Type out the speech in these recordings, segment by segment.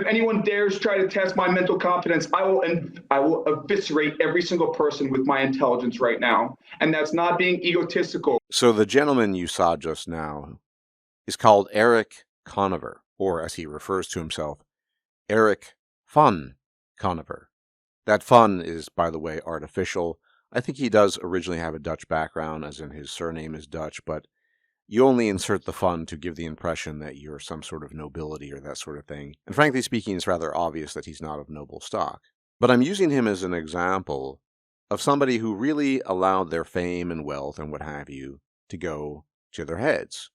anyone dares try to test my mental competence, I will eviscerate every single person with my intelligence right now. And that's not being egotistical. So the gentleman you saw just now is called Eric Conover, or as he refers to himself, Eric Fun Conover. That fun is, by the way, artificial. I think he does originally have a Dutch background, as in his surname is Dutch, but you only insert the fun to give the impression that you're some sort of nobility or that sort of thing. And frankly speaking, it's rather obvious that he's not of noble stock. But I'm using him as an example of somebody who really allowed their fame and wealth and what have you to go to their heads.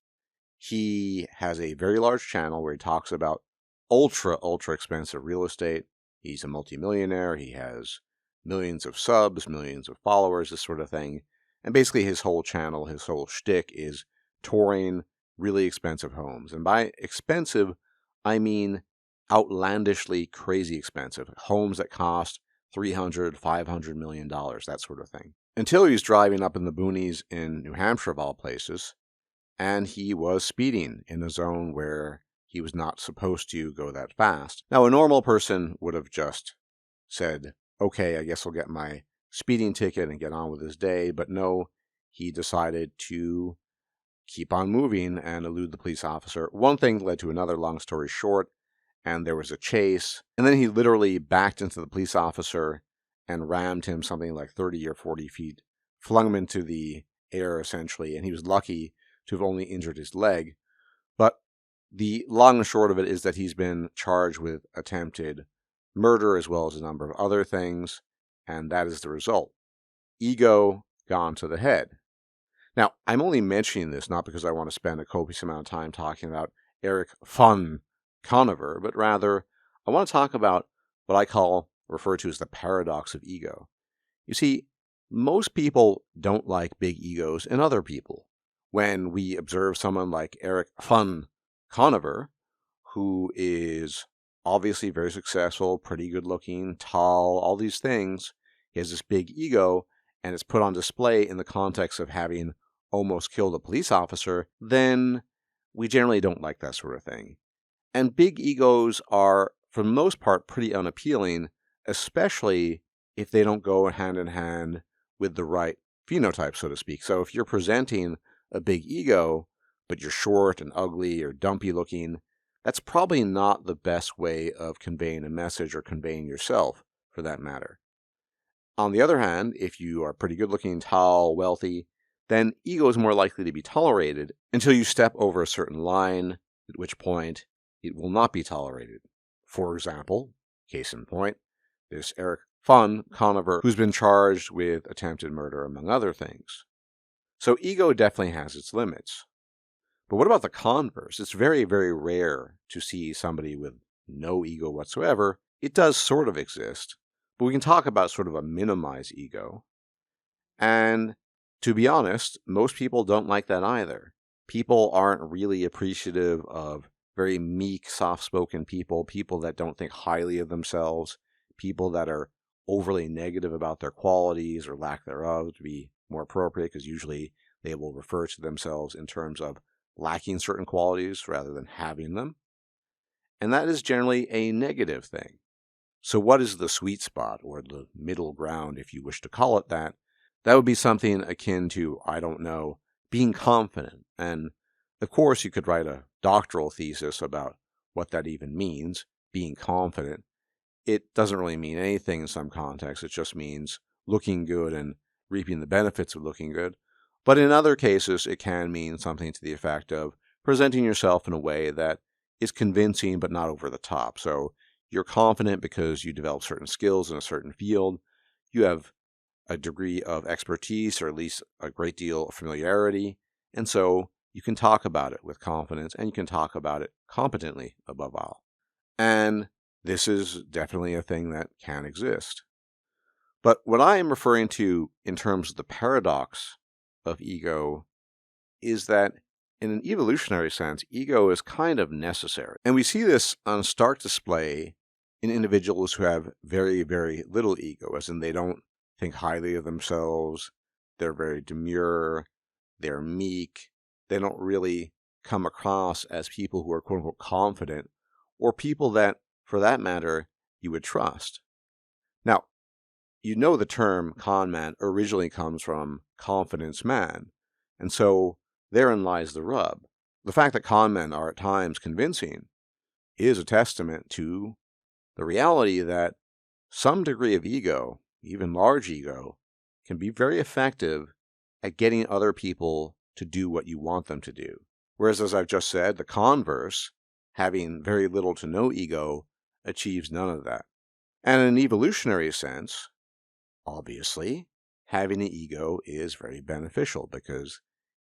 He has a very large channel where he talks about ultra expensive real estate. He's a multimillionaire. He has millions of subs, millions of followers, this sort of thing. And basically his whole channel, his whole shtick is touring really expensive homes. And by expensive, I mean outlandishly crazy expensive. Homes that cost $300, $500 million, that sort of thing. Until he's driving up in the boonies in New Hampshire, of all places, and he was speeding in a zone where he was not supposed to go that fast. Now, a normal person would have just said, okay, I guess I'll get my speeding ticket and get on with his day. But no, he decided to keep on moving and elude the police officer. One thing led to another, long story short, and there was a chase. And then he literally backed into the police officer and rammed him something like 30 or 40 feet, flung him into the air essentially, and he was lucky to have only injured his leg. But the long and short of it is that he's been charged with attempted murder as well as a number of other things, and that is the result. Ego gone to the head. Now, I'm only mentioning this not because I want to spend a copious amount of time talking about Eric Fun Conover, but rather I want to talk about what I refer to as the paradox of ego. You see, most people don't like big egos in other people. When we observe someone like Eric Fun Conover, who is obviously very successful, pretty good looking, tall, all these things, he has this big ego, and it's put on display in the context of having almost killed a police officer, then we generally don't like that sort of thing. And big egos are, for the most part, pretty unappealing, especially if they don't go hand in hand with the right phenotype, so to speak. So if you're presenting a big ego, but you're short and ugly or dumpy looking, that's probably not the best way of conveying a message or conveying yourself, for that matter. On the other hand, if you are pretty good looking, tall, wealthy, then ego is more likely to be tolerated until you step over a certain line, at which point it will not be tolerated. For example, case in point, this Eric Fun Conover, who's been charged with attempted murder, among other things. So ego definitely has its limits. But what about the converse? It's very, very rare to see somebody with no ego whatsoever. It does sort of exist, but we can talk about sort of a minimized ego. And to be honest, most people don't like that either. People aren't really appreciative of very meek, soft-spoken people, people that don't think highly of themselves, people that are overly negative about their qualities or lack thereof, to be more appropriate, because usually they will refer to themselves in terms of lacking certain qualities rather than having them. And that is generally a negative thing. So what is the sweet spot, or the middle ground, if you wish to call it that? That would be something akin to, I don't know, being confident. And of course you could write a doctoral thesis about what that even means, being confident. It doesn't really mean anything in some contexts. It just means looking good and reaping the benefits of looking good. But in other cases, it can mean something to the effect of presenting yourself in a way that is convincing but not over the top. So you're confident because you develop certain skills in a certain field. You have a degree of expertise, or at least a great deal of familiarity. And so you can talk about it with confidence, and you can talk about it competently above all. And this is definitely a thing that can exist. But what I am referring to in terms of the paradox of ego is that in an evolutionary sense, ego is kind of necessary. And we see this on stark display in individuals who have very, very little ego, as in they don't think highly of themselves, they're very demure, they're meek, they don't really come across as people who are quote-unquote confident, or people that for that matter, you would trust. Now, you know the term con man originally comes from confidence man, and so therein lies the rub. The fact that con men are at times convincing is a testament to the reality that some degree of ego, even large ego, can be very effective at getting other people to do what you want them to do. Whereas, as I've just said, the converse, having very little to no ego, achieves none of that. And in an evolutionary sense, obviously, having an ego is very beneficial because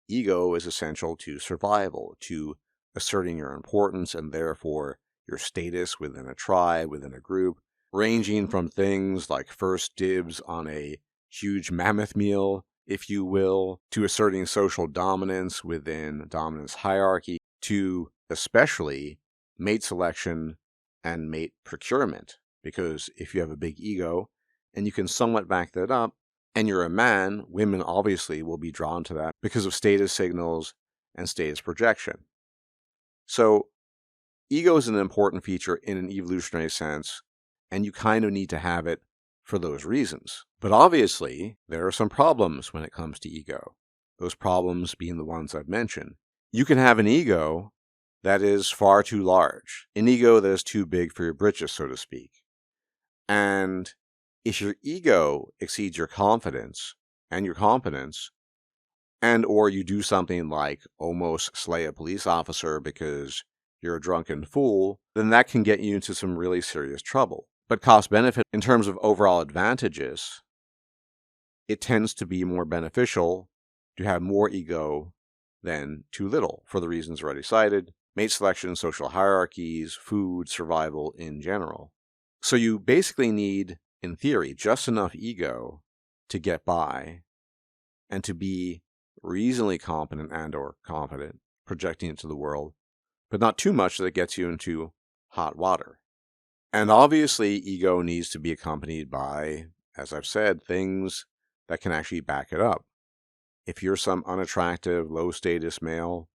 ego is essential to survival, to asserting your importance and therefore your status within a tribe, within a group, ranging from things like first dibs on a huge mammoth meal, if you will, to asserting social dominance within dominance hierarchy, to especially mate selection and mate procurement. Because if you have a big ego and you can somewhat back that up, and you're a man, women obviously will be drawn to that because of status signals and status projection. So ego is an important feature in an evolutionary sense, and you kind of need to have it for those reasons. But obviously, there are some problems when it comes to ego. Those problems being the ones I've mentioned. You can have an ego that is far too large, an ego that is too big for your britches, so to speak. And if your ego exceeds your confidence and your competence, and or you do something like almost slay a police officer because you're a drunken fool, then that can get you into some really serious trouble. But cost-benefit, in terms of overall advantages, it tends to be more beneficial to have more ego than too little, for the reasons already cited: mate selection, social hierarchies, food, survival in general. So you basically need, in theory, just enough ego to get by and to be reasonably competent and or confident, projecting it to the world, but not too much that it gets you into hot water. And obviously, ego needs to be accompanied by, as I've said, things that can actually back it up. If you're some unattractive, low-status male,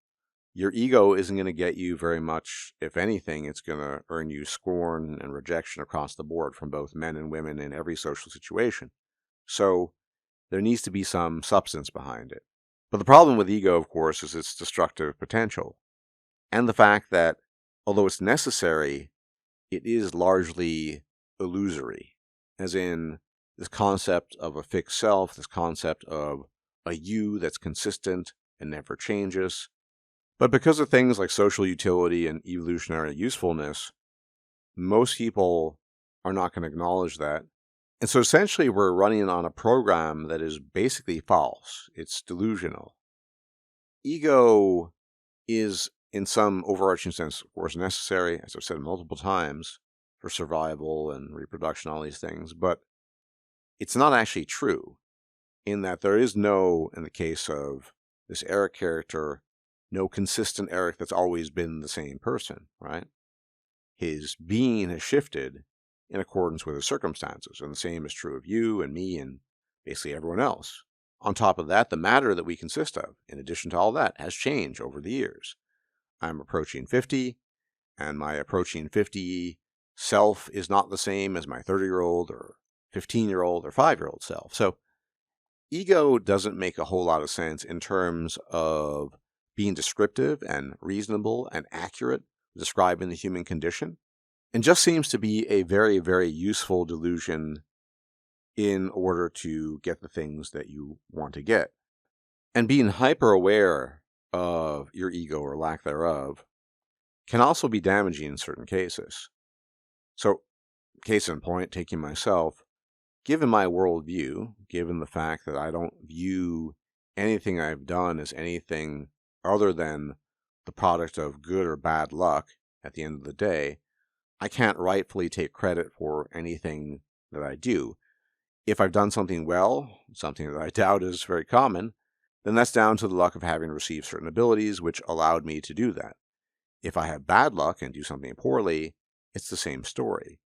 your ego isn't going to get you very much. If anything, it's going to earn you scorn and rejection across the board from both men and women in every social situation. So there needs to be some substance behind it. But the problem with ego, of course, is its destructive potential, and the fact that, although it's necessary, it is largely illusory, as in this concept of a fixed self, this concept of a you that's consistent and never changes. But because of things like social utility and evolutionary usefulness, most people are not going to acknowledge that. And so essentially we're running on a program that is basically false. It's delusional. Ego is, in some overarching sense, of course, necessary, as I've said multiple times, for survival and reproduction, all these things. But it's not actually true, in that there is no, in the case of this Eric character, no consistent Eric that's always been the same person, right? His being has shifted in accordance with his circumstances, and the same is true of you and me and basically everyone else. On top of that, the matter that we consist of, in addition to all that, has changed over the years. I'm approaching 50, and my approaching 50 self is not the same as my 30-year-old or 15-year-old or 5-year-old self. So ego doesn't make a whole lot of sense in terms of being descriptive and reasonable and accurate, describing the human condition, and just seems to be a very, very useful delusion in order to get the things that you want to get. And being hyper-aware of your ego or lack thereof can also be damaging in certain cases. So, case in point, taking myself, given my worldview, given the fact that I don't view anything I've done as anything other than the product of good or bad luck at the end of the day, I can't rightfully take credit for anything that I do. If I've done something well, something that I doubt is very common, then that's down to the luck of having received certain abilities which allowed me to do that. If I have bad luck and do something poorly, it's the same story.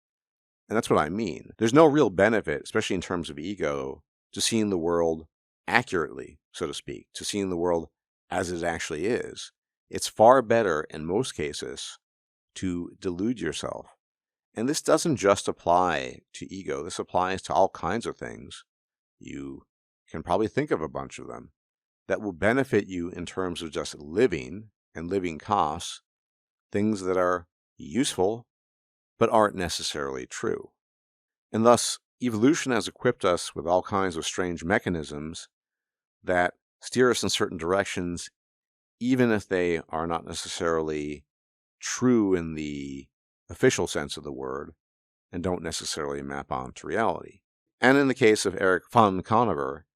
And that's what I mean. There's no real benefit, especially in terms of ego, to seeing the world accurately, so to speak, to seeing the world as it actually is. It's far better, in most cases, to delude yourself And this doesn't just apply to ego. This applies to all kinds of things. You can probably think of a bunch of them that will benefit you in terms of just living and living costs, things that are useful but aren't necessarily true. And thus, evolution has equipped us with all kinds of strange mechanisms that steer us in certain directions, even if they are not necessarily true in the official sense of the word and don't necessarily map onto reality. And in the case of Eric Conover,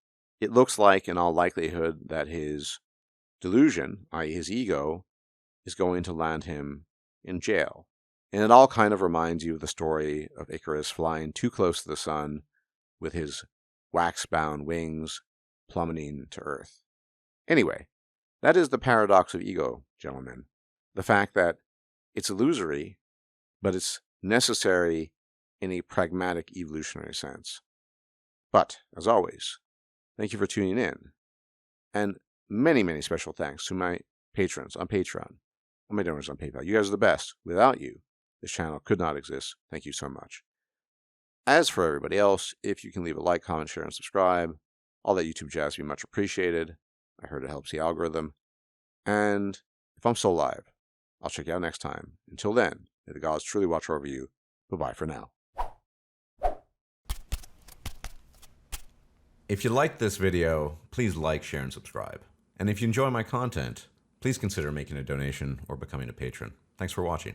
it looks like, in all likelihood, that his delusion, i.e. his ego, is going to land him in jail. And it all kind of reminds you of the story of Icarus flying too close to the sun with his wax-bound wings plummeting to Earth. Anyway, that is the paradox of ego, gentlemen. The fact that it's illusory, but it's necessary in a pragmatic evolutionary sense. But, as always, thank you for tuning in. And many, many special thanks to my patrons on Patreon, and my donors on PayPal. You guys are the best. Without you, this channel could not exist. Thank you so much. As for everybody else, if you can leave a like, comment, share, and subscribe, all that YouTube jazz would be much appreciated. I heard it helps the algorithm. And if I'm still alive, I'll check you out next time. Until then, may the gods truly watch over you. Bye-bye for now. If you liked this video, please like, share, and subscribe. And if you enjoy my content, please consider making a donation or becoming a patron. Thanks for watching.